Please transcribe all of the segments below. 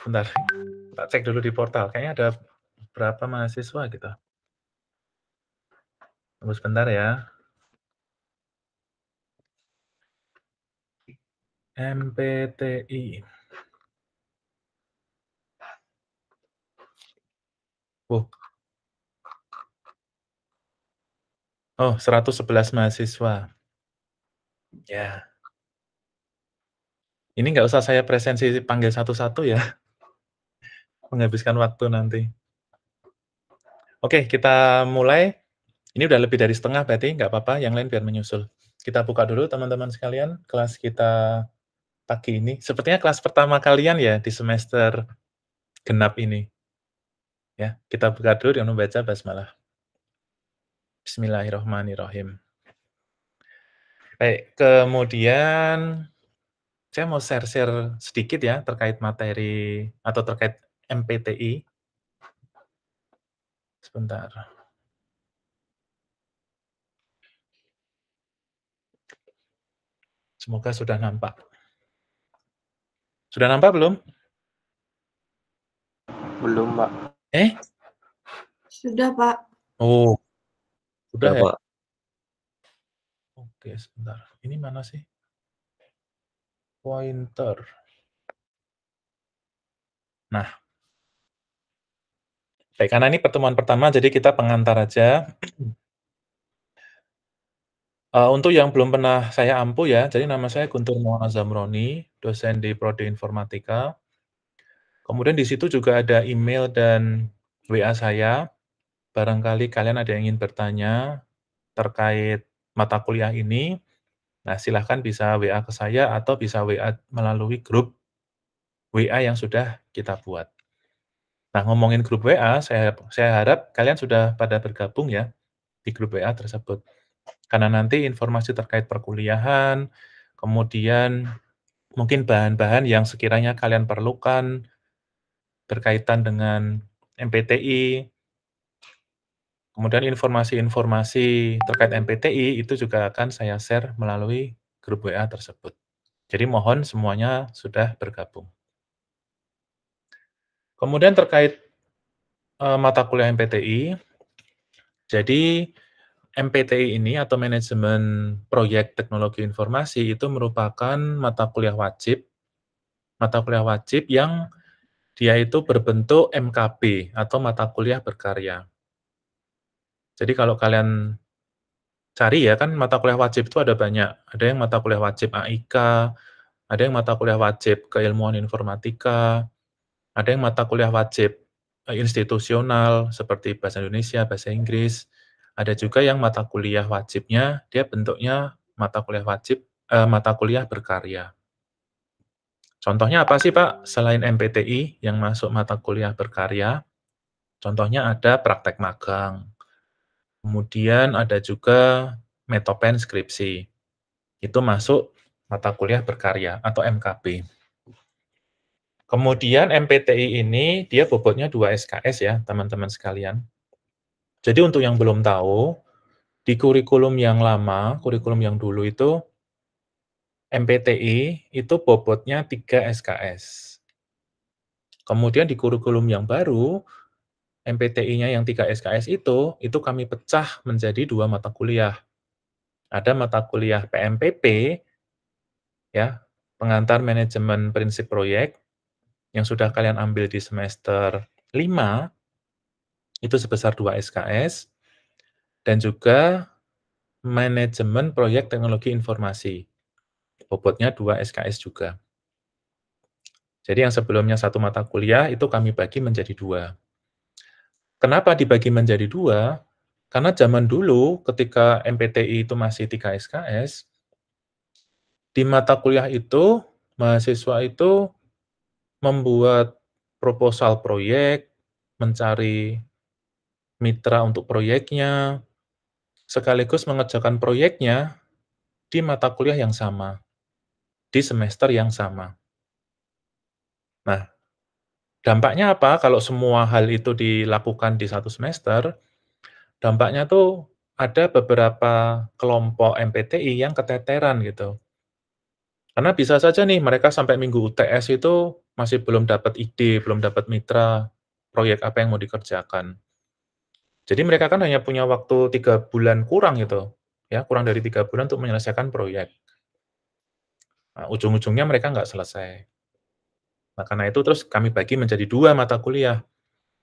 Sebentar, tak cek dulu di portal, kayaknya ada berapa mahasiswa gitu. Tunggu sebentar ya. MPTI. Oh, 111 mahasiswa. Ya. Ini nggak usah saya presensi panggil satu-satu ya, menghabiskan waktu nanti. Oke, kita mulai. Ini udah lebih dari setengah berarti nggak apa-apa, yang lain biar menyusul. Kita buka dulu teman-teman sekalian, kelas kita pagi ini. Sepertinya kelas pertama kalian ya di semester genap ini. Ya, kita buka dulu dengan membaca basmalah. Bismillahirrahmanirrahim. Baik, kemudian saya mau share-share sedikit ya terkait materi atau terkait MPTI. Sebentar. Semoga sudah nampak. Sudah nampak belum? Belum, Pak. Sudah, Pak. Oh, sudah ya? Pak. Oke, sebentar. Ini mana sih? Pointer. Nah. Baik, karena ini pertemuan pertama, jadi kita pengantar aja. Untuk yang belum pernah saya ampu ya, jadi nama saya Guntur Maulana Zamroni, dosen di Prodi Informatika. Kemudian di situ juga ada email dan WA saya. Barangkali kalian ada yang ingin bertanya terkait mata kuliah ini, nah silahkan bisa WA ke saya atau bisa WA melalui grup WA yang sudah kita buat. Nah, ngomongin grup WA, saya harap kalian sudah pada bergabung ya di grup WA tersebut. Karena nanti informasi terkait perkuliahan, kemudian mungkin bahan-bahan yang sekiranya kalian perlukan berkaitan dengan MPTI, kemudian informasi-informasi terkait MPTI itu juga akan saya share melalui grup WA tersebut. Jadi mohon semuanya sudah bergabung. Kemudian terkait mata kuliah MPTI, jadi MPTI ini atau Manajemen Proyek Teknologi Informasi itu merupakan mata kuliah wajib yang dia itu berbentuk MKB atau mata kuliah berkarya. Jadi kalau kalian cari ya, kan mata kuliah wajib itu ada banyak. Ada yang mata kuliah wajib AIK, ada yang mata kuliah wajib keilmuan informatika, ada yang mata kuliah wajib institusional seperti bahasa Indonesia, bahasa Inggris. Ada juga yang mata kuliah wajibnya dia bentuknya mata kuliah berkarya. Contohnya apa sih Pak selain MPTI yang masuk mata kuliah berkarya? Contohnya ada praktek magang. Kemudian ada juga metopen skripsi. Itu masuk mata kuliah berkarya atau MKB. Kemudian MPTI ini dia bobotnya 2 SKS ya, teman-teman sekalian. Jadi untuk yang belum tahu, di kurikulum yang lama, kurikulum yang dulu itu MPTI itu bobotnya 3 SKS. Kemudian di kurikulum yang baru, MPTI-nya yang 3 SKS itu kami pecah menjadi 2 mata kuliah. Ada mata kuliah PMPP, ya, pengantar manajemen prinsip proyek, yang sudah kalian ambil di semester 5, itu sebesar 2 SKS, dan juga manajemen proyek teknologi informasi, bobotnya 2 SKS juga. Jadi yang sebelumnya 1 mata kuliah, itu kami bagi menjadi 2. Kenapa dibagi menjadi 2? Karena zaman dulu ketika MPTI itu masih 3 SKS, di mata kuliah itu, mahasiswa itu membuat proposal proyek, mencari mitra untuk proyeknya, sekaligus mengerjakan proyeknya di mata kuliah yang sama, di semester yang sama. Nah, dampaknya apa kalau semua hal itu dilakukan di 1 semester? Dampaknya tuh ada beberapa kelompok MPTI yang keteteran gitu. Karena bisa saja nih mereka sampai minggu UTS itu masih belum dapat ide, belum dapat mitra, proyek apa yang mau dikerjakan. Jadi mereka kan hanya punya waktu 3 bulan kurang gitu, ya, kurang dari 3 bulan untuk menyelesaikan proyek. Nah, ujung-ujungnya mereka nggak selesai. Nah, karena itu terus kami bagi menjadi 2 mata kuliah.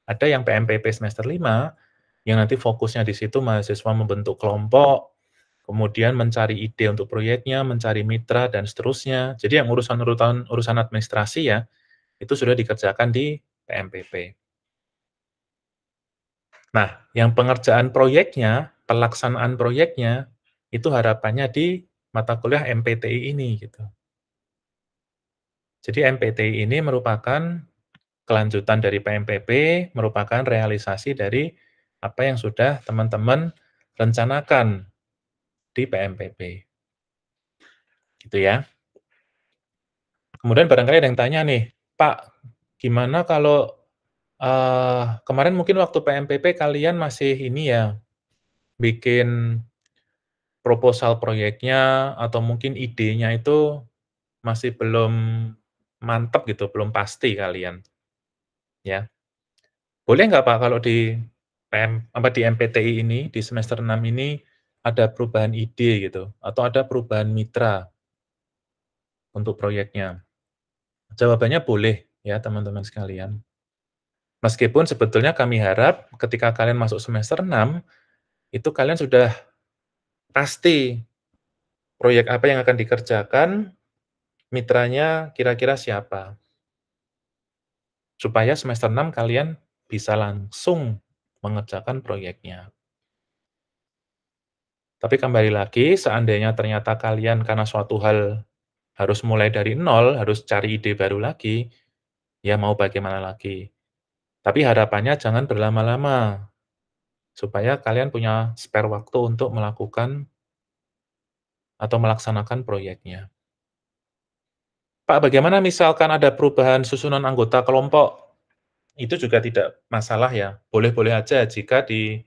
Ada yang PMPP semester 5, yang nanti fokusnya di situ mahasiswa membentuk kelompok, kemudian mencari ide untuk proyeknya, mencari mitra, dan seterusnya. Jadi yang urusan administrasi ya, itu sudah dikerjakan di PMPP. Nah, yang pengerjaan proyeknya, pelaksanaan proyeknya, itu harapannya di mata kuliah MPTI ini, gitu. Jadi MPTI ini merupakan kelanjutan dari PMPP, merupakan realisasi dari apa yang sudah teman-teman rencanakan di PMPP, gitu ya. Kemudian barangkali ada yang tanya nih, "Pak, gimana kalau, kemarin mungkin waktu PMPP kalian masih ini ya, bikin proposal proyeknya atau mungkin idenya itu masih belum mantap gitu, belum pasti kalian, ya. Boleh nggak Pak kalau di di MPTI ini, di semester 6 ini ada perubahan ide gitu, atau ada perubahan mitra untuk proyeknya?" Jawabannya boleh ya teman-teman sekalian. Meskipun sebetulnya kami harap ketika kalian masuk semester 6, itu kalian sudah pasti proyek apa yang akan dikerjakan, mitranya kira-kira siapa. Supaya semester 6 kalian bisa langsung mengerjakan proyeknya. Tapi kembali lagi, seandainya ternyata kalian karena suatu hal harus mulai dari nol, harus cari ide baru lagi, ya mau bagaimana lagi. Tapi harapannya jangan berlama-lama, supaya kalian punya spare waktu untuk melakukan atau melaksanakan proyeknya. Pak, bagaimana misalkan ada perubahan susunan anggota kelompok? Itu juga tidak masalah ya, boleh-boleh aja jika di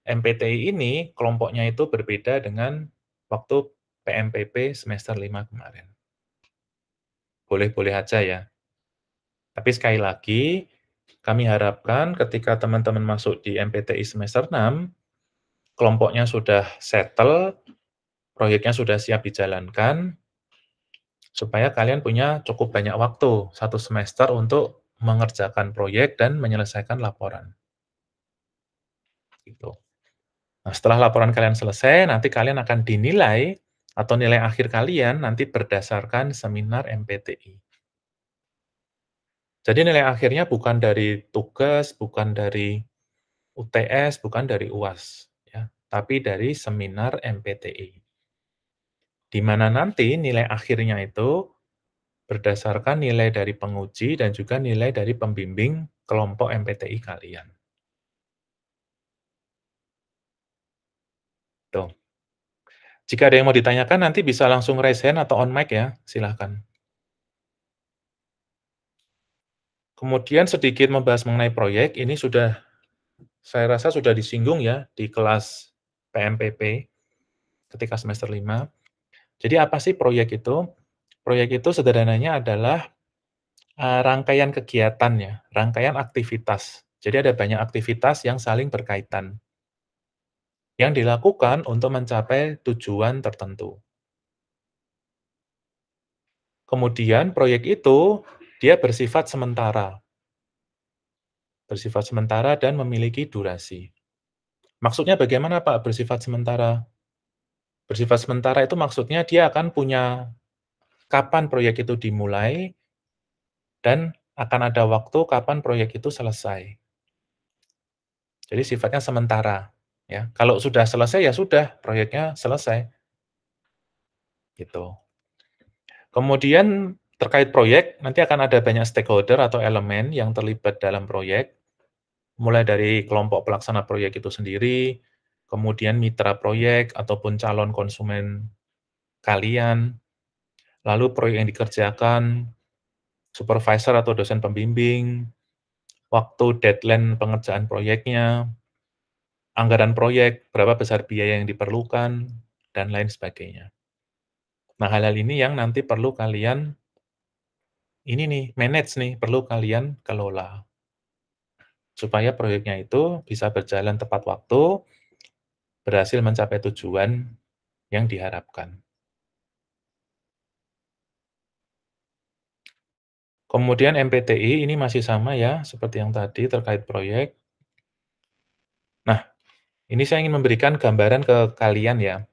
MPTI ini kelompoknya itu berbeda dengan waktu PMPP semester 5 kemarin. Boleh-boleh aja ya. Tapi sekali lagi, kami harapkan ketika teman-teman masuk di MPTI semester 6, kelompoknya sudah settle, proyeknya sudah siap dijalankan, supaya kalian punya cukup banyak waktu, 1 semester untuk mengerjakan proyek dan menyelesaikan laporan, gitu. Nah, setelah laporan kalian selesai, nanti kalian akan dinilai atau nilai akhir kalian nanti berdasarkan seminar MPTI. Jadi nilai akhirnya bukan dari tugas, bukan dari UTS, bukan dari UAS, ya, tapi dari seminar MPTI. Di mana nanti nilai akhirnya itu berdasarkan nilai dari penguji dan juga nilai dari pembimbing kelompok MPTI kalian. Tuh. Jika ada yang mau ditanyakan nanti bisa langsung raise hand atau on mic ya, silahkan. Kemudian sedikit membahas mengenai proyek, ini saya rasa sudah disinggung ya di kelas PMPP ketika semester 5. Jadi apa sih proyek itu? Proyek itu sederhananya adalah, rangkaian kegiatan ya, rangkaian aktivitas. Jadi ada banyak aktivitas yang saling berkaitan, yang dilakukan untuk mencapai tujuan tertentu. Kemudian proyek itu, dia bersifat sementara dan memiliki durasi. Maksudnya bagaimana Pak bersifat sementara? Bersifat sementara itu maksudnya dia akan punya kapan proyek itu dimulai dan akan ada waktu kapan proyek itu selesai. Jadi sifatnya sementara, ya. Kalau sudah selesai, ya sudah, proyeknya selesai, gitu. Kemudian terkait proyek, nanti akan ada banyak stakeholder atau elemen yang terlibat dalam proyek, mulai dari kelompok pelaksana proyek itu sendiri, kemudian mitra proyek ataupun calon konsumen kalian, lalu proyek yang dikerjakan, supervisor atau dosen pembimbing, waktu deadline pengerjaan proyeknya, anggaran proyek, berapa besar biaya yang diperlukan, dan lain sebagainya. Nah, hal-hal ini yang nanti perlu kalian ini nih, manage nih, perlu kalian kelola. Supaya proyeknya itu bisa berjalan tepat waktu, berhasil mencapai tujuan yang diharapkan. Kemudian MPTI ini masih sama ya, seperti yang tadi terkait proyek. Nah, ini saya ingin memberikan gambaran ke kalian ya,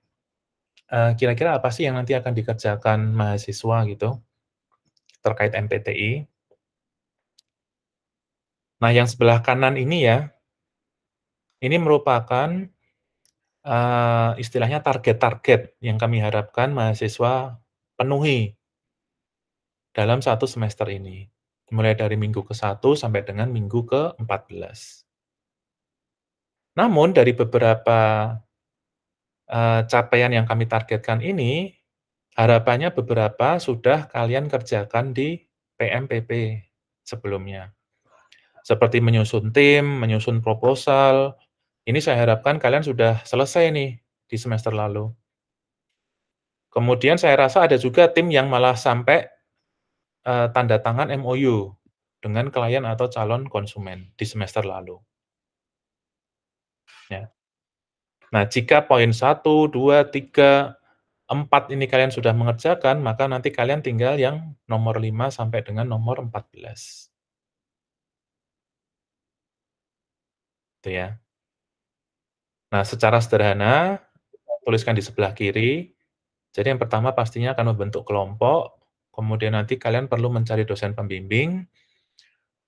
kira-kira apa sih yang nanti akan dikerjakan mahasiswa gitu, terkait MPTI. Nah, yang sebelah kanan ini ya, ini merupakan, istilahnya target-target yang kami harapkan mahasiswa penuhi dalam satu semester ini, mulai dari minggu ke-1 sampai dengan minggu ke-14. Namun dari beberapa, capaian yang kami targetkan ini, harapannya beberapa sudah kalian kerjakan di PMPP sebelumnya. Seperti menyusun tim, menyusun proposal, ini saya harapkan kalian sudah selesai nih di semester lalu. Kemudian saya rasa ada juga tim yang malah sampai, tanda tangan MOU dengan klien atau calon konsumen di semester lalu, ya. Nah, jika poin 1, 2, 3, 4 ini kalian sudah mengerjakan, maka nanti kalian tinggal yang nomor 5 sampai dengan nomor 14, gitu ya. Nah, secara sederhana, tuliskan di sebelah kiri. Jadi yang pertama pastinya akan membentuk kelompok, kemudian nanti kalian perlu mencari dosen pembimbing,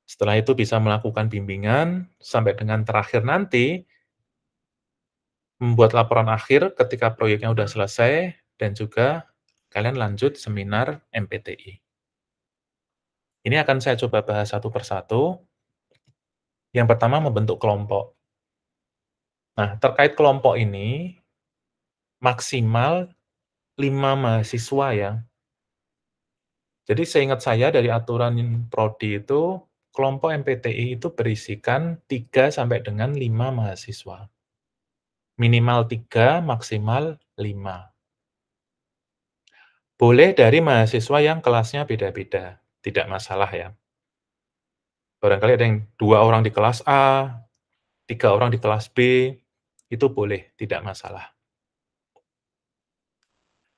setelah itu bisa melakukan bimbingan, sampai dengan terakhir nanti membuat laporan akhir ketika proyeknya sudah selesai, dan juga kalian lanjut seminar MPTI. Ini akan saya coba bahas satu persatu. Yang pertama membentuk kelompok. Nah, terkait kelompok ini, maksimal 5 mahasiswa ya. Jadi seingat saya dari aturan prodi itu, kelompok MPTI itu berisikan 3 sampai dengan 5 mahasiswa. Minimal 3, maksimal 5. Boleh dari mahasiswa yang kelasnya beda-beda, tidak masalah ya. Barangkali ada yang 2 orang di kelas A, 3 orang di kelas B, itu boleh, tidak masalah.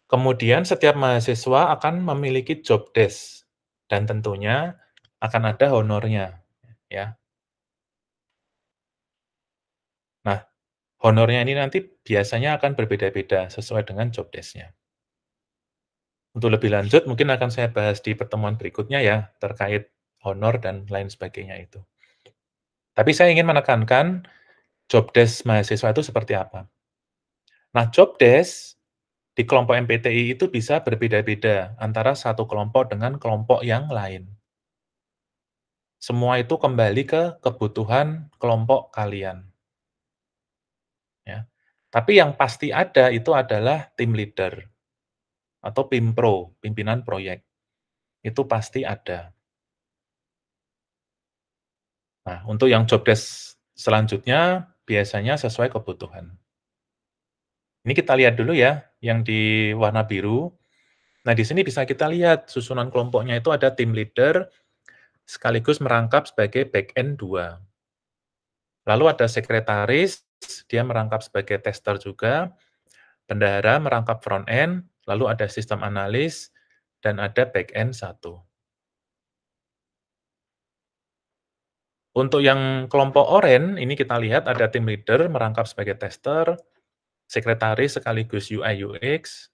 Kemudian setiap mahasiswa akan memiliki job desk, dan tentunya akan ada honornya, ya. Nah, honornya ini nanti biasanya akan berbeda-beda sesuai dengan job desk-nya. Untuk lebih lanjut mungkin akan saya bahas di pertemuan berikutnya ya, terkait honor dan lain sebagainya itu. Tapi saya ingin menekankan job desk mahasiswa itu seperti apa. Nah, job desk di kelompok MPTI itu bisa berbeda-beda antara satu kelompok dengan kelompok yang lain. Semua itu kembali ke kebutuhan kelompok kalian, ya. Tapi yang pasti ada itu adalah tim leader atau PIMPRO, pimpinan proyek. Itu pasti ada. Nah, untuk yang job desk selanjutnya biasanya sesuai kebutuhan. Ini kita lihat dulu ya, yang di warna biru. Nah, di sini bisa kita lihat susunan kelompoknya itu ada tim leader, sekaligus merangkap sebagai back-end 2. Lalu ada sekretaris, dia merangkap sebagai tester juga, bendahara merangkap front-end, lalu ada sistem analis, dan ada back-end 1. Untuk yang kelompok oranye, ini kita lihat ada tim leader merangkap sebagai tester, sekretaris sekaligus UI UX,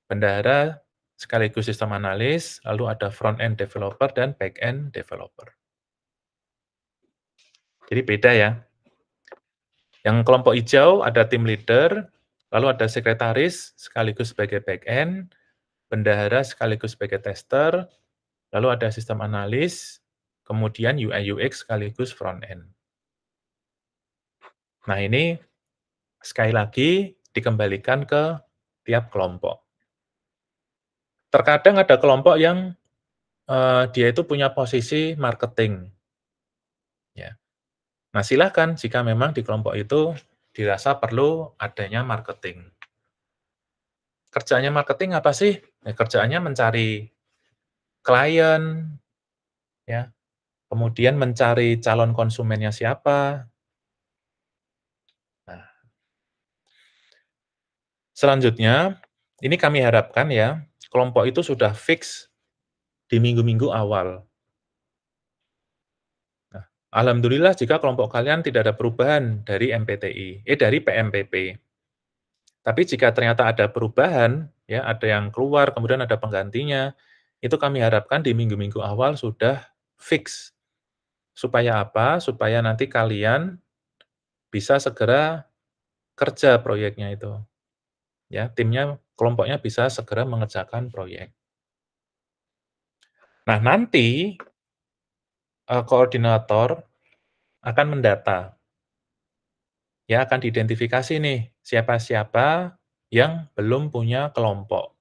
bendahara sekaligus sistem analis, lalu ada front-end developer dan back-end developer. Jadi beda ya. Yang kelompok hijau ada tim leader, lalu ada sekretaris sekaligus sebagai back-end, bendahara sekaligus sebagai tester, lalu ada sistem analis, kemudian UI UX sekaligus front-end. Nah, ini sekali lagi dikembalikan ke tiap kelompok. Terkadang ada kelompok yang, dia itu punya posisi marketing, ya. Nah, silahkan jika memang di kelompok itu dirasa perlu adanya marketing. Kerjaannya marketing apa sih? Ya kerjaannya mencari klien, ya. Kemudian mencari calon konsumennya siapa. Nah, selanjutnya, ini kami harapkan ya, kelompok itu sudah fix di minggu-minggu awal. Nah, alhamdulillah jika kelompok kalian tidak ada perubahan dari dari PMPP. Tapi jika ternyata ada perubahan, ya ada yang keluar, kemudian ada penggantinya, itu kami harapkan di minggu-minggu awal sudah fix. Supaya apa? Supaya nanti kalian bisa segera kerja proyeknya itu. Ya, timnya, kelompoknya bisa segera mengerjakan proyek. Nah, nanti, koordinator akan mendata, ya akan diidentifikasi nih, siapa-siapa yang belum punya kelompok.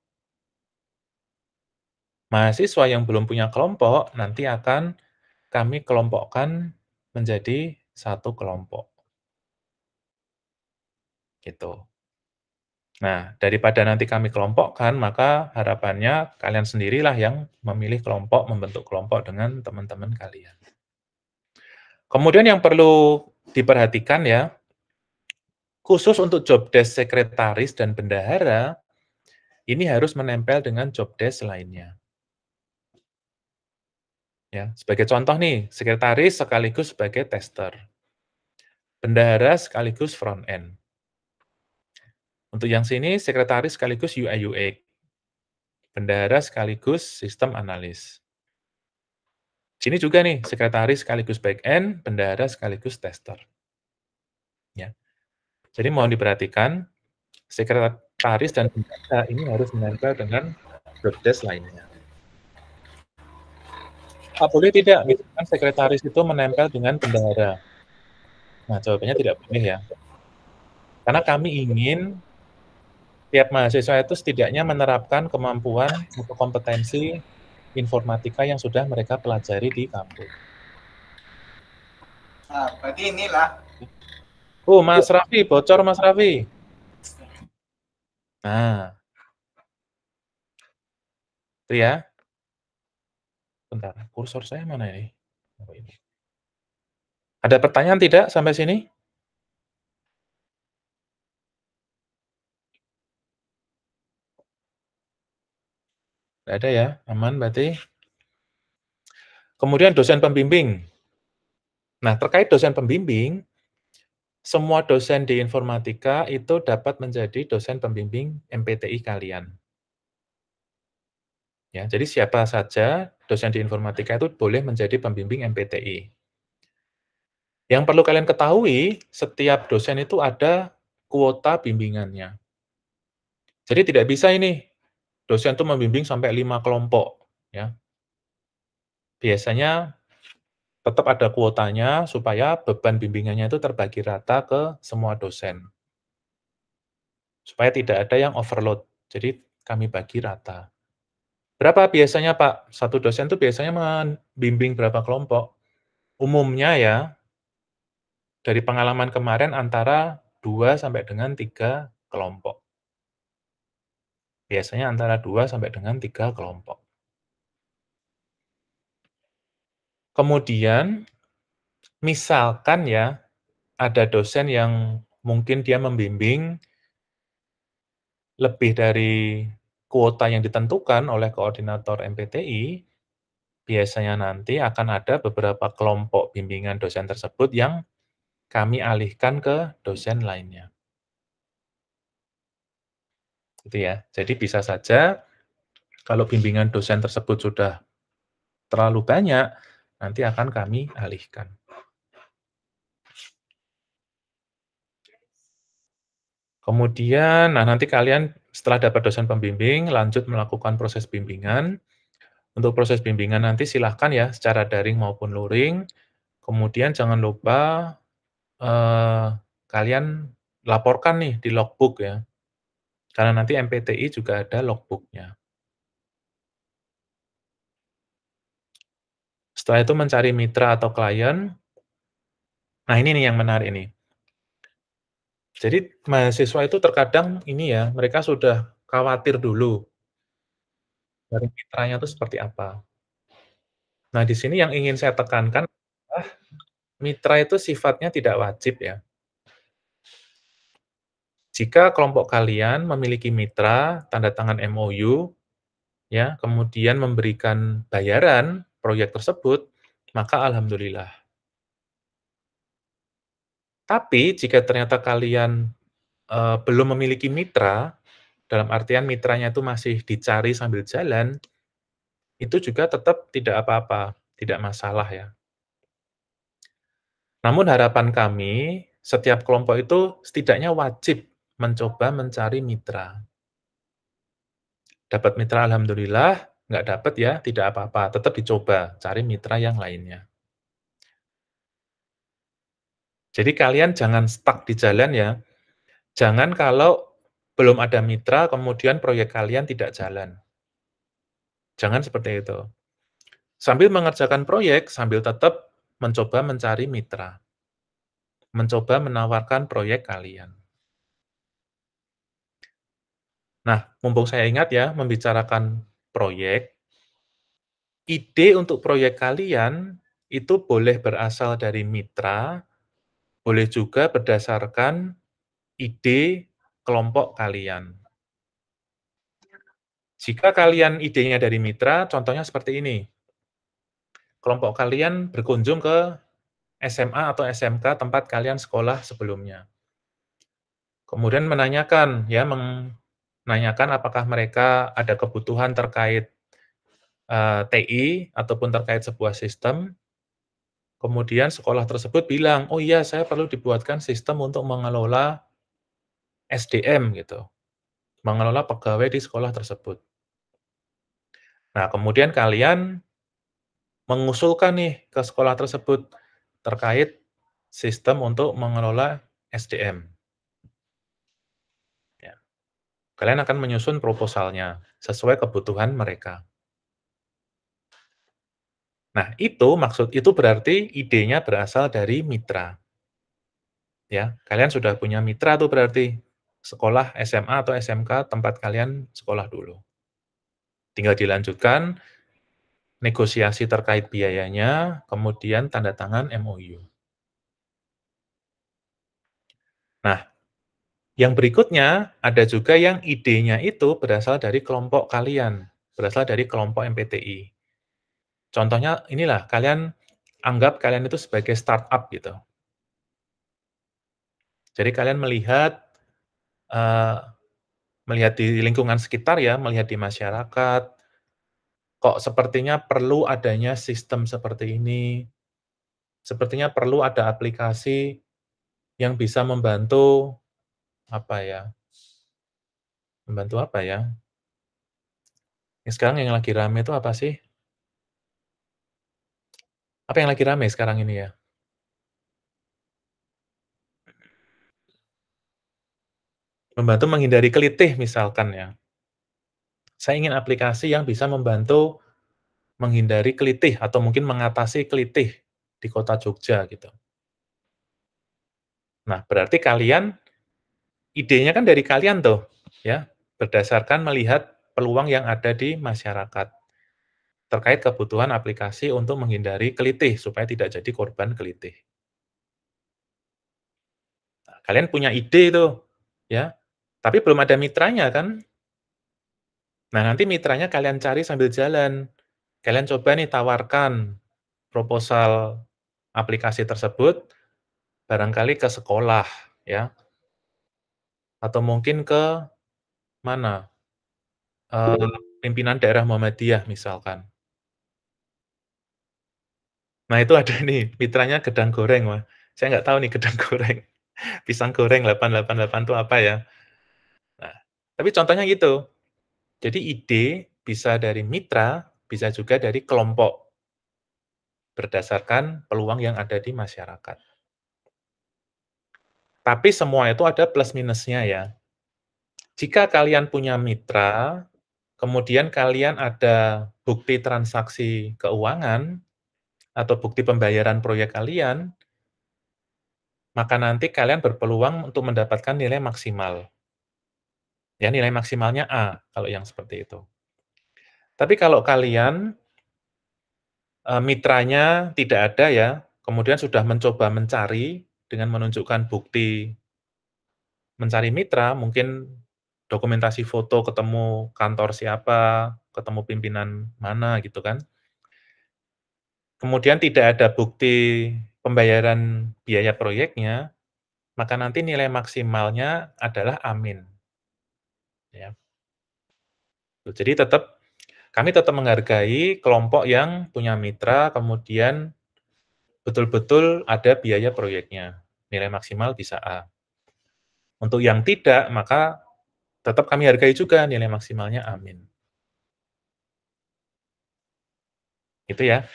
Mahasiswa yang belum punya kelompok, nanti akan kami kelompokkan menjadi satu kelompok, gitu. Nah, daripada nanti kami kelompokkan, maka harapannya kalian sendirilah yang memilih kelompok, membentuk kelompok dengan teman-teman kalian. Kemudian yang perlu diperhatikan ya, khusus untuk job desk sekretaris dan bendahara, ini harus menempel dengan job desk lainnya. Ya, sebagai contoh nih, sekretaris sekaligus sebagai tester, bendahara sekaligus front end. Untuk yang sini, sekretaris sekaligus UI UX, bendahara sekaligus sistem analis. Sini juga nih, sekretaris sekaligus back end, bendahara sekaligus tester. Ya. Jadi mohon diperhatikan, sekretaris dan bendahara ini harus menempel dengan job desk lainnya. Boleh tidak, misalkan sekretaris itu menempel dengan bendahara? Nah, jawabannya tidak boleh ya. Karena kami ingin tiap mahasiswa itu setidaknya menerapkan kemampuan atau kompetensi informatika yang sudah mereka pelajari di kampus. Nah, berarti inilah. Mas Raffi, bocor Mas Raffi. Nah, itu ya. Bentar, kursor saya mana ini? Oh, ini. Ada pertanyaan tidak sampai sini? Tidak ada ya, aman berarti. Kemudian dosen pembimbing. Nah, terkait dosen pembimbing, semua dosen di informatika itu dapat menjadi dosen pembimbing MPTI kalian. Ya, jadi siapa saja dosen di informatika itu boleh menjadi pembimbing MPTI. Yang perlu kalian ketahui, setiap dosen itu ada kuota bimbingannya. Jadi tidak bisa ini, dosen itu membimbing sampai 5 kelompok. Ya. Biasanya tetap ada kuotanya supaya beban bimbingannya itu terbagi rata ke semua dosen. Supaya tidak ada yang overload, jadi kami bagi rata. Berapa biasanya Pak? Satu dosen itu biasanya membimbing berapa kelompok? Umumnya ya, dari pengalaman kemarin antara 2 sampai dengan 3 kelompok. Biasanya antara 2 sampai dengan 3 kelompok. Kemudian, misalkan ya, ada dosen yang mungkin dia membimbing lebih dari kuota yang ditentukan oleh koordinator MPTI, biasanya nanti akan ada beberapa kelompok bimbingan dosen tersebut yang kami alihkan ke dosen lainnya. Gitu ya. Jadi bisa saja kalau bimbingan dosen tersebut sudah terlalu banyak, nanti akan kami alihkan. Kemudian, nah nanti kalian setelah dapat dosen pembimbing, lanjut melakukan proses bimbingan. Untuk proses bimbingan nanti silahkan ya, secara daring maupun luring. Kemudian jangan lupa kalian laporkan nih di logbook ya. Karena nanti MPTI juga ada logbook-nya. Setelah itu mencari mitra atau klien. Nah ini nih yang menarik ini. Jadi mahasiswa itu terkadang ini ya, mereka sudah khawatir dulu dari mitranya itu seperti apa. Nah, di sini yang ingin saya tekankan adalah mitra itu sifatnya tidak wajib ya. Jika kelompok kalian memiliki mitra, tanda tangan MOU, ya, kemudian memberikan bayaran proyek tersebut, maka alhamdulillah. Tapi jika ternyata kalian, belum memiliki mitra, dalam artian mitranya itu masih dicari sambil jalan, itu juga tetap tidak apa-apa, tidak masalah ya. Namun harapan kami, setiap kelompok itu setidaknya wajib mencoba mencari mitra. Dapat mitra alhamdulillah, nggak dapat ya tidak apa-apa, tetap dicoba cari mitra yang lainnya. Jadi kalian jangan stuck di jalan ya, jangan kalau belum ada mitra kemudian proyek kalian tidak jalan, jangan seperti itu. Sambil mengerjakan proyek, sambil tetap mencoba mencari mitra, mencoba menawarkan proyek kalian. Nah, mumpung saya ingat ya, membicarakan proyek, ide untuk proyek kalian itu boleh berasal dari mitra, boleh juga berdasarkan ide kelompok kalian. Jika kalian idenya dari mitra, contohnya seperti ini. Kelompok kalian berkunjung ke SMA atau SMK tempat kalian sekolah sebelumnya. Kemudian menanyakan apakah mereka ada kebutuhan terkait, TI ataupun terkait sebuah sistem, kemudian sekolah tersebut bilang, "Oh iya, saya perlu dibuatkan sistem untuk mengelola SDM," gitu, mengelola pegawai di sekolah tersebut. Nah, kemudian kalian mengusulkan nih ke sekolah tersebut terkait sistem untuk mengelola SDM, ya. Kalian akan menyusun proposalnya sesuai kebutuhan mereka. Nah, itu berarti idenya berasal dari mitra, ya. Kalian sudah punya mitra tuh berarti, sekolah SMA atau SMK tempat kalian sekolah dulu. Tinggal dilanjutkan negosiasi terkait biayanya, kemudian tanda tangan MOU. Nah, yang berikutnya, ada juga yang idenya itu berasal dari kelompok kalian, berasal dari kelompok MPTI. Contohnya inilah, kalian anggap kalian itu sebagai startup gitu. Jadi kalian eee, melihat di lingkungan sekitar ya, melihat di masyarakat, kok sepertinya perlu adanya sistem seperti ini, sepertinya perlu ada aplikasi yang bisa membantu, apa ya, membantu apa ya, sekarang yang lagi rame itu apa sih? Apa yang lagi rame sekarang ini ya? Membantu menghindari kelitih misalkan ya. Saya ingin aplikasi yang bisa membantu menghindari kelitih atau mungkin mengatasi kelitih di kota Jogja gitu. Nah, berarti idenya kan dari kalian tuh, ya, berdasarkan melihat peluang yang ada di masyarakat, terkait kebutuhan aplikasi untuk menghindari kelitih, supaya tidak jadi korban kelitih. Nah, kalian punya ide itu, ya, tapi belum ada mitranya kan. Nah, nanti mitranya kalian cari sambil jalan. Kalian coba nih tawarkan proposal aplikasi tersebut barangkali ke sekolah, ya, atau mungkin ke mana, pimpinan daerah Muhammadiyah misalkan. Nah, itu ada nih mitranya gedang goreng, Wah. Saya nggak tahu nih gedang goreng, pisang goreng 888 itu apa ya. Nah, tapi contohnya gitu. Jadi ide bisa dari mitra, bisa juga dari kelompok, berdasarkan peluang yang ada di masyarakat. Tapi semua itu ada plus minusnya ya. Jika kalian punya mitra, kemudian kalian ada bukti transaksi keuangan atau bukti pembayaran proyek kalian, maka nanti kalian berpeluang untuk mendapatkan nilai maksimal. Ya, nilai maksimalnya A, kalau yang seperti itu. Tapi kalau kalian mitranya tidak ada ya, kemudian sudah mencoba mencari dengan menunjukkan bukti mencari mitra, mungkin dokumentasi foto ketemu kantor siapa, ketemu pimpinan mana gitu kan. Kemudian tidak ada bukti pembayaran biaya proyeknya, maka nanti nilai maksimalnya adalah amin, ya. Jadi kami tetap menghargai kelompok yang punya mitra, kemudian betul-betul ada biaya proyeknya, nilai maksimal bisa A. Untuk yang tidak, maka tetap kami hargai juga nilai maksimalnya amin. Itu ya.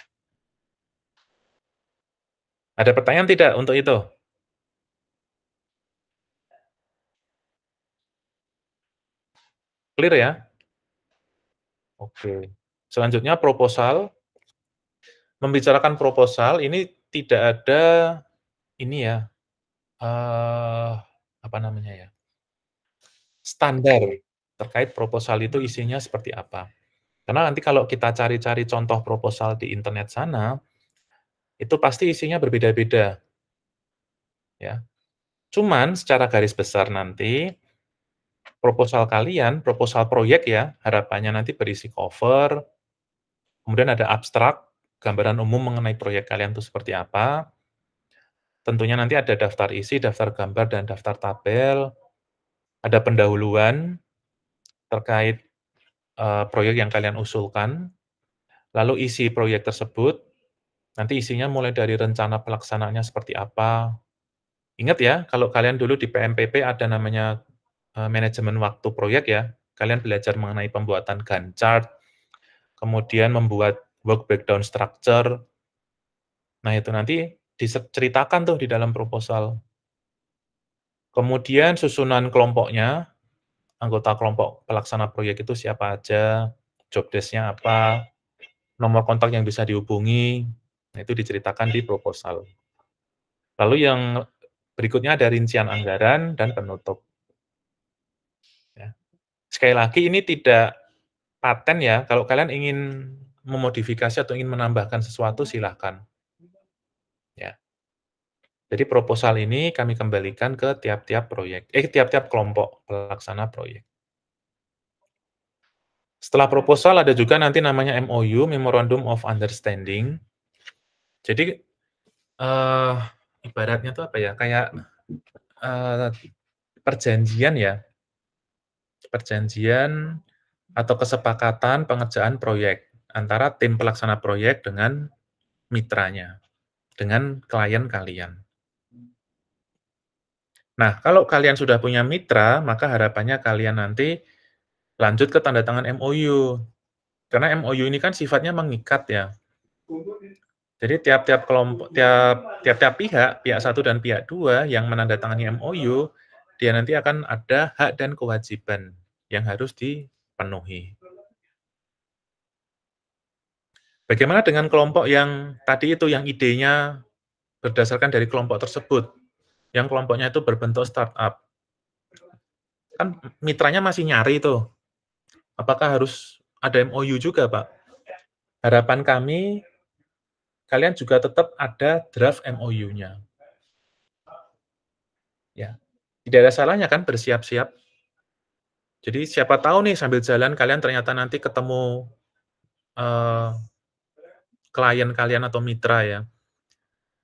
Ada pertanyaan tidak untuk itu? Clear ya? Oke. Selanjutnya proposal. Membicarakan proposal ini tidak ada ini ya, apa namanya ya, standar terkait proposal itu isinya seperti apa. Karena nanti kalau kita cari-cari contoh proposal di internet sana, itu pasti isinya berbeda-beda, ya. Cuman secara garis besar nanti, proposal kalian, proposal proyek ya, harapannya nanti berisi cover, kemudian ada abstrak, gambaran umum mengenai proyek kalian itu seperti apa, tentunya nanti ada daftar isi, daftar gambar, dan daftar tabel, ada pendahuluan terkait, proyek yang kalian usulkan, lalu isi proyek tersebut, nanti isinya mulai dari rencana pelaksanaannya seperti apa. Ingat ya, kalau kalian dulu di PMPP ada namanya, manajemen waktu proyek ya, kalian belajar mengenai pembuatan Gantt chart, kemudian membuat work breakdown structure. Nah, itu nanti diceritakan tuh di dalam proposal. Kemudian susunan kelompoknya, anggota kelompok pelaksana proyek itu siapa aja, job desk-nya apa, nomor kontak yang bisa dihubungi, nah itu diceritakan di proposal. Lalu yang berikutnya ada rincian anggaran dan penutup. Ya. Sekali lagi ini tidak paten ya, kalau kalian ingin memodifikasi atau ingin menambahkan sesuatu silahkan. Ya. Jadi proposal ini kami kembalikan ke tiap-tiap kelompok pelaksana proyek. Setelah proposal ada juga nanti namanya MOU, Memorandum of Understanding. Jadi, eee, ibaratnya tuh apa ya, kayak, eee, perjanjian ya, perjanjian atau kesepakatan pengerjaan proyek antara tim pelaksana proyek dengan mitranya, dengan klien kalian. Nah, kalau kalian sudah punya mitra, maka harapannya kalian nanti lanjut ke tanda tangan MOU. Karena MOU ini kan sifatnya mengikat ya. Jadi tiap-tiap kelompok tiap-tiap pihak, pihak satu dan pihak 2 yang menandatangani MOU, dia nanti akan ada hak dan kewajiban yang harus dipenuhi. Bagaimana dengan kelompok yang tadi itu, yang idenya berdasarkan dari kelompok tersebut, yang kelompoknya itu berbentuk startup? Kan mitranya masih nyari tuh, apakah harus ada MOU juga, Pak? Harapan kami, kalian juga tetap ada draft MOU-nya, ya. Tidak ada salahnya kan bersiap-siap. Jadi siapa tahu nih sambil jalan kalian ternyata nanti ketemu, eee, klien kalian atau mitra ya.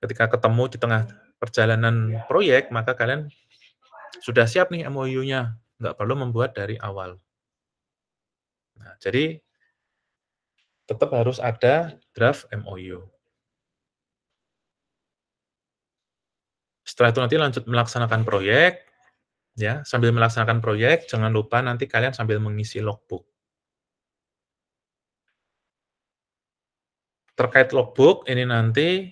Ketika ketemu di tengah perjalanan proyek, maka kalian sudah siap nih MOU-nya, nggak perlu membuat dari awal. Nah, jadi tetap harus ada draft MOU. Setelah itu nanti lanjut melaksanakan proyek, ya, sambil melaksanakan proyek jangan lupa nanti kalian sambil mengisi logbook. Terkait logbook ini nanti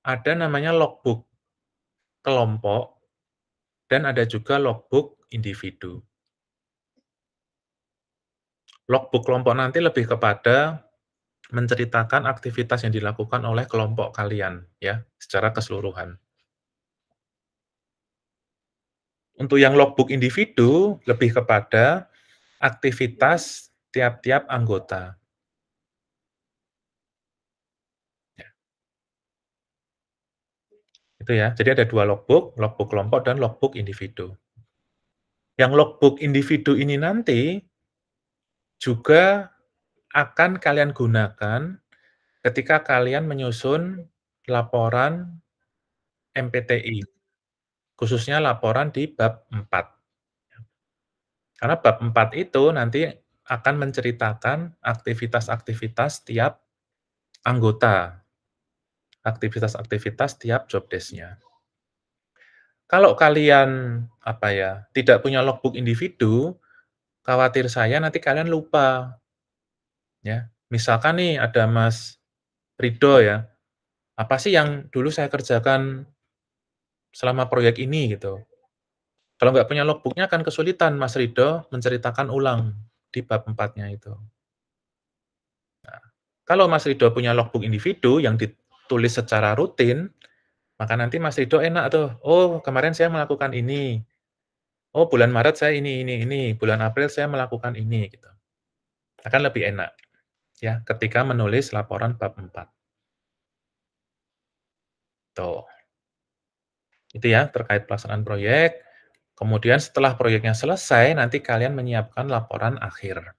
ada namanya logbook kelompok dan ada juga logbook individu. Logbook kelompok nanti lebih kepada menceritakan aktivitas yang dilakukan oleh kelompok kalian, ya, secara keseluruhan. Untuk yang logbook individu, lebih kepada aktivitas tiap-tiap anggota. Itu ya. Jadi ada 2 logbook kelompok dan logbook individu. Yang logbook individu ini nanti juga akan kalian gunakan ketika kalian menyusun laporan MPTI, khususnya laporan di bab 4. Karena bab 4 itu nanti akan menceritakan aktivitas-aktivitas tiap anggota, aktivitas-aktivitas tiap job desk-nya. Kalau kalian, apa ya, tidak punya logbook individu, khawatir saya nanti kalian lupa, ya. Misalkan nih ada Mas Rido ya, apa sih yang dulu saya kerjakan selama proyek ini gitu. Kalau nggak punya logbook-nya akan kesulitan Mas Rido menceritakan ulang di bab 4-nya itu. Kalau Mas Rido punya logbook individu yang ditulis secara rutin, maka nanti Mas Rido enak tuh, "Oh, kemarin saya melakukan ini. Oh, bulan Maret saya ini, bulan April saya melakukan ini," gitu. Akan lebih enak ya ketika menulis laporan bab 4. Tuh, itu ya terkait pelaksanaan proyek. Kemudian setelah proyeknya selesai, nanti kalian menyiapkan laporan akhir.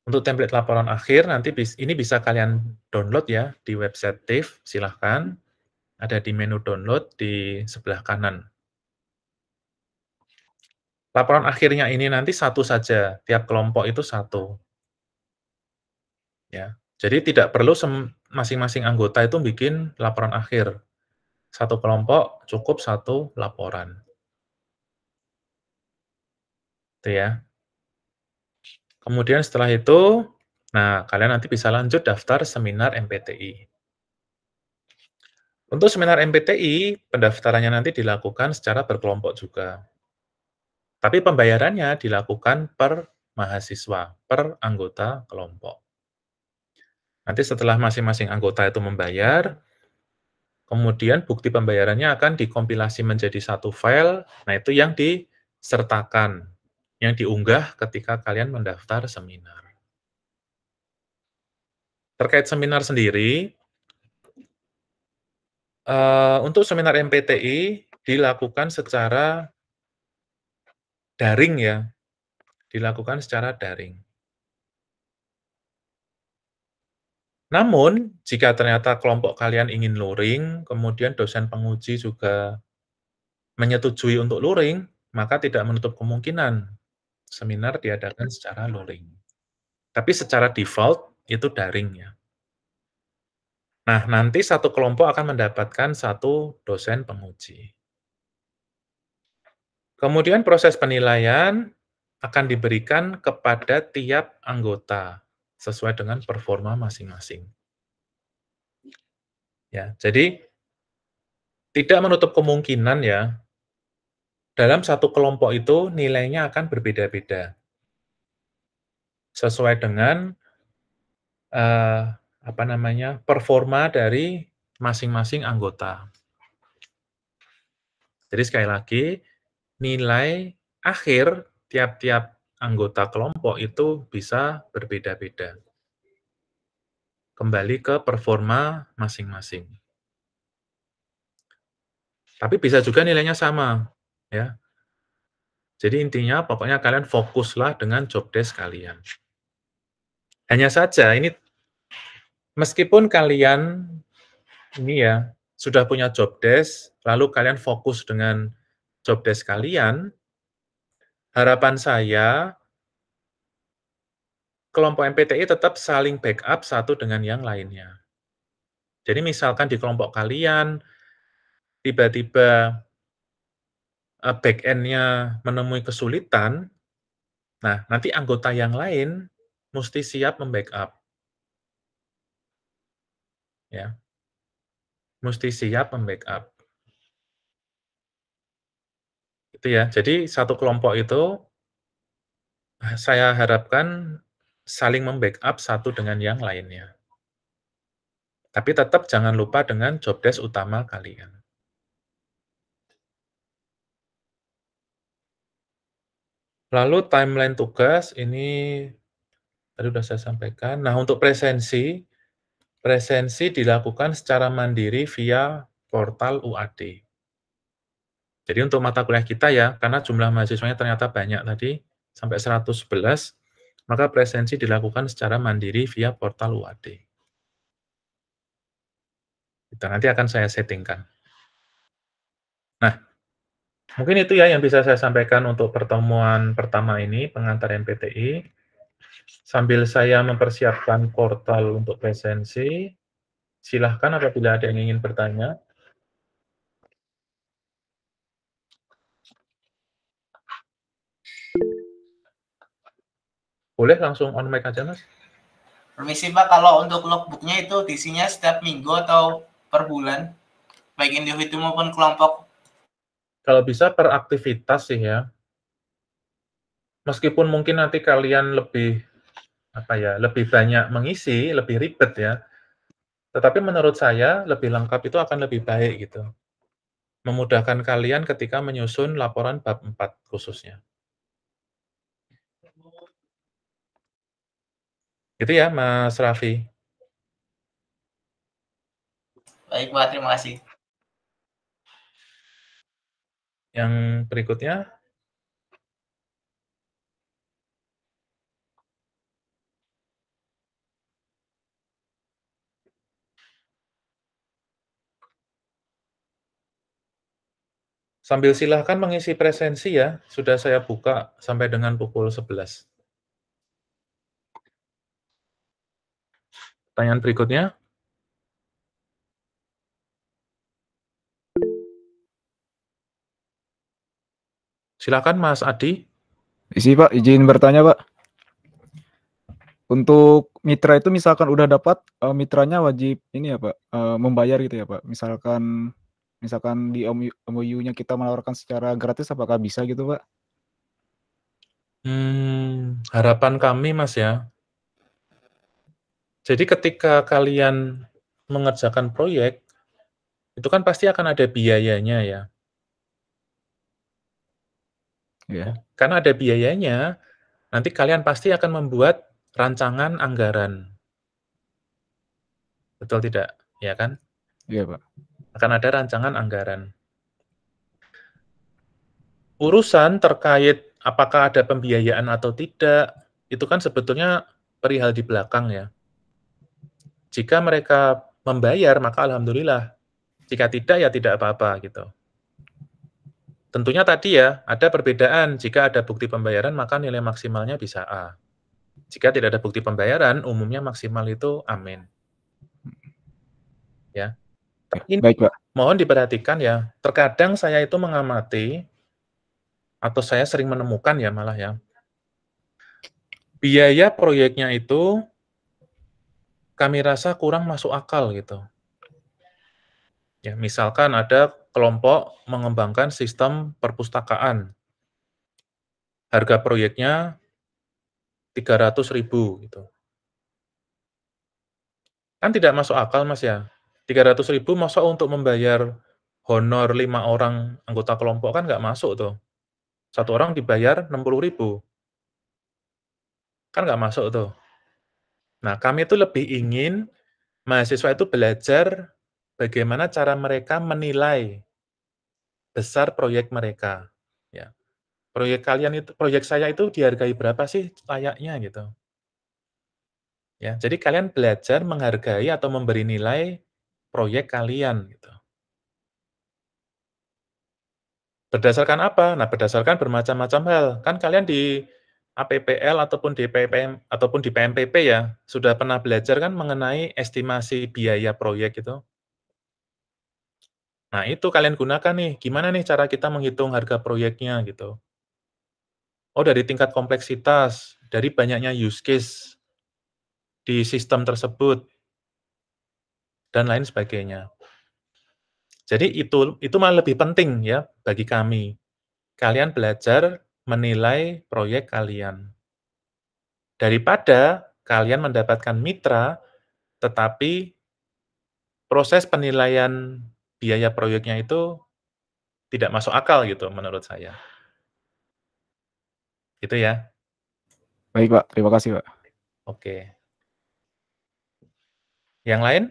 Untuk template laporan akhir nanti ini bisa kalian download ya di website TIFF, silahkan. Ada di menu download di sebelah kanan. Laporan akhirnya ini nanti satu saja, tiap kelompok itu satu, ya. Jadi tidak perlu masing-masing anggota itu bikin laporan akhir. Satu kelompok cukup satu laporan, itu ya. Kemudian setelah itu, nah kalian nanti bisa lanjut daftar seminar MPTI. Untuk seminar MPTI, pendaftarannya nanti dilakukan secara berkelompok juga. Tapi pembayarannya dilakukan per mahasiswa, per anggota kelompok. Nanti setelah masing-masing anggota itu membayar, kemudian bukti pembayarannya akan dikompilasi menjadi satu file, nah itu yang disertakan, yang diunggah ketika kalian mendaftar seminar. Terkait seminar sendiri, untuk seminar MPTI dilakukan secara daring ya, dilakukan secara daring. Namun, jika ternyata kelompok kalian ingin luring, kemudian dosen penguji juga menyetujui untuk luring, maka tidak menutup kemungkinan seminar diadakan secara luring. Tapi secara default itu daring ya. Nah, nanti satu kelompok akan mendapatkan satu dosen penguji. Kemudian proses penilaian akan diberikan kepada tiap anggota sesuai dengan performa masing-masing. Ya, jadi tidak menutup kemungkinan ya, dalam satu kelompok itu nilainya akan berbeda-beda. Sesuai dengan, eee, apa namanya, performa dari masing-masing anggota. Jadi sekali lagi, nilai akhir tiap-tiap anggota kelompok itu bisa berbeda-beda. Kembali ke performa masing-masing. Tapi bisa juga nilainya sama, ya. Jadi intinya pokoknya kalian fokuslah dengan job desk kalian. Hanya saja ini meskipun kalian ini ya, sudah punya job desk, lalu kalian fokus dengan job desk kalian, harapan saya kelompok MPTI tetap saling backup satu dengan yang lainnya. Jadi misalkan di kelompok kalian tiba-tiba, back end-nya menemui kesulitan, nah nanti anggota yang lain musti siap membackup, ya, musti siap membackup. Itu ya. Jadi satu kelompok itu, saya harapkan saling membackup satu dengan yang lainnya. Tapi tetap jangan lupa dengan job desk utama kalian. Lalu timeline tugas ini tadi sudah saya sampaikan. Nah, untuk presensi, Presensi dilakukan secara mandiri via portal UAD. Jadi untuk mata kuliah kita ya, karena jumlah mahasiswanya ternyata banyak tadi, sampai 111, maka presensi dilakukan secara mandiri via portal UAD. Itu nanti akan saya settingkan. Nah, mungkin itu ya yang bisa saya sampaikan untuk pertemuan pertama ini, pengantar MPTI. Sambil saya mempersiapkan portal untuk presensi, silahkan apabila ada yang ingin bertanya. Boleh langsung on mic aja, Mas. Permisi Pak, kalau untuk logbooknya itu isinya setiap minggu atau per bulan, baik individu maupun kelompok? Kalau bisa per aktivitas sih ya. Meskipun mungkin nanti kalian lebih lebih banyak mengisi, lebih ribet ya. Tetapi menurut saya lebih lengkap itu akan lebih baik gitu. Memudahkan kalian ketika menyusun laporan bab 4 khususnya. Gitu ya, Mas Raffi. Baik Pak, terima kasih. Yang berikutnya. Sambil silahkan mengisi presensi ya, sudah saya buka sampai dengan pukul 11. Pertanyaan berikutnya. Silakan Mas Adi. Isi Pak, izin bertanya Pak. Untuk mitra itu misalkan udah dapat, mitranya wajib ini ya Pak, membayar gitu ya Pak? Misalkan di MOU-nya kita menawarkan secara gratis, apakah bisa gitu Pak? Harapan kami Mas ya. Jadi ketika kalian mengerjakan proyek, itu kan pasti akan ada biayanya ya. Iya. Karena ada biayanya, nanti kalian pasti akan membuat rancangan anggaran. Betul tidak? Ya kan? Iya Pak. Akan ada rancangan anggaran. Urusan terkait apakah ada pembiayaan atau tidak, itu kan sebetulnya perihal di belakang ya. Jika mereka membayar, maka alhamdulillah. Jika tidak, ya tidak apa-apa gitu. Tentunya tadi ya, ada perbedaan. Jika ada bukti pembayaran, maka nilai maksimalnya bisa A. Jika tidak ada bukti pembayaran, umumnya maksimal itu amin. Ya. Tapi Baik Pak. mohon diperhatikan ya, terkadang saya itu mengamati, atau saya sering menemukan ya malah ya, biaya proyeknya itu kami rasa kurang masuk akal gitu. Ya, misalkan ada kelompok mengembangkan sistem perpustakaan. Harga proyeknya 300.000 gitu. Kan tidak masuk akal Mas ya. 300.000 masa untuk membayar honor 5 orang anggota kelompok kan nggak masuk tuh. 1 orang dibayar 60.000. Kan nggak masuk tuh. Nah, kami itu lebih ingin mahasiswa itu belajar bagaimana cara mereka menilai besar proyek mereka, ya. Proyek saya itu dihargai berapa sih layaknya gitu. Ya, jadi kalian belajar menghargai atau memberi nilai proyek kalian gitu. Berdasarkan apa? Nah, berdasarkan bermacam-macam hal. Kan kalian di APPL ataupun di PMPP ya, sudah pernah belajar kan mengenai estimasi biaya proyek itu? Nah, itu kalian gunakan nih, gimana nih cara kita menghitung harga proyeknya gitu. Oh, dari tingkat kompleksitas, dari banyaknya use case di sistem tersebut, dan lain sebagainya. Jadi itu malah lebih penting ya bagi kami. Kalian belajar menilai proyek kalian. Daripada kalian mendapatkan mitra, tetapi proses penilaian biaya proyeknya itu tidak masuk akal gitu menurut saya. Gitu ya. Baik Pak, terima kasih Pak. Oke. Yang lain?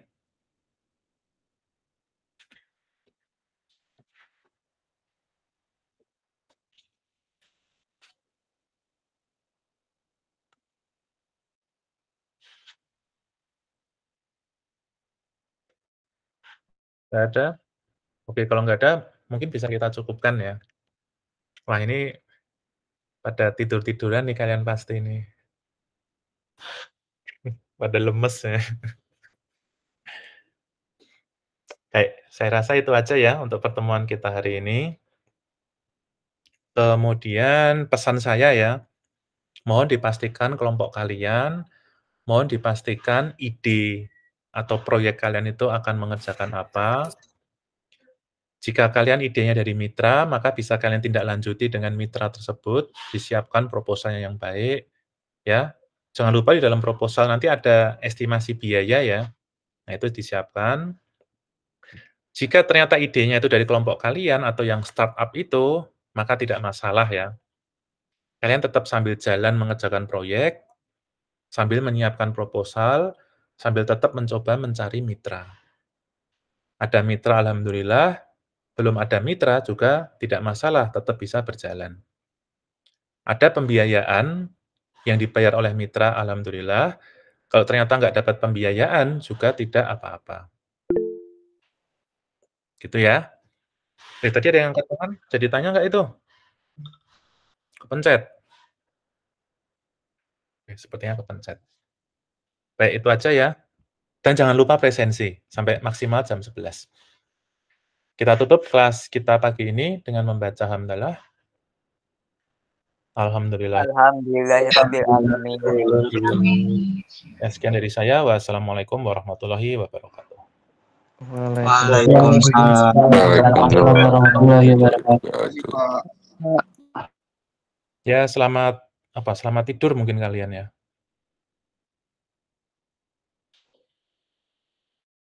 Nggak ada? Oke, kalau nggak ada, mungkin bisa kita cukupkan ya. Wah, ini pada tidur-tiduran nih kalian pasti nih. Pada lemes ya. Baik, saya rasa itu aja ya untuk pertemuan kita hari ini. Kemudian pesan saya ya, mohon dipastikan kelompok kalian, mohon dipastikan ide atau proyek kalian itu akan mengerjakan apa. Jika kalian idenya dari mitra, maka bisa kalian tindak lanjuti dengan mitra tersebut, disiapkan proposalnya yang baik, ya. Jangan lupa di dalam proposal nanti ada estimasi biaya ya. Nah, itu disiapkan. Jika ternyata idenya itu dari kelompok kalian atau yang startup itu, maka tidak masalah ya. Kalian tetap sambil jalan mengerjakan proyek, sambil menyiapkan proposal, sambil tetap mencoba mencari mitra. Ada mitra alhamdulillah, belum ada mitra juga tidak masalah, tetap bisa berjalan. Ada pembiayaan yang dibayar oleh mitra alhamdulillah, kalau ternyata nggak dapat pembiayaan juga tidak apa-apa. Gitu ya. Tadi ada yang angkat tangan, jadi tanya nggak itu? Kepencet? Oke, sepertinya kepencet. Baik, itu aja ya. Dan jangan lupa presensi, sampai maksimal jam 11. Kita tutup kelas kita pagi ini dengan membaca hamdalah. Alhamdulillah. Alhamdulillahirabbil alamin. Ya, sekian dari saya. Wassalamualaikum warahmatullahi wabarakatuh. Waalaikumsalam warahmatullahi wabarakatuh. Ya, selamat tidur mungkin kalian ya.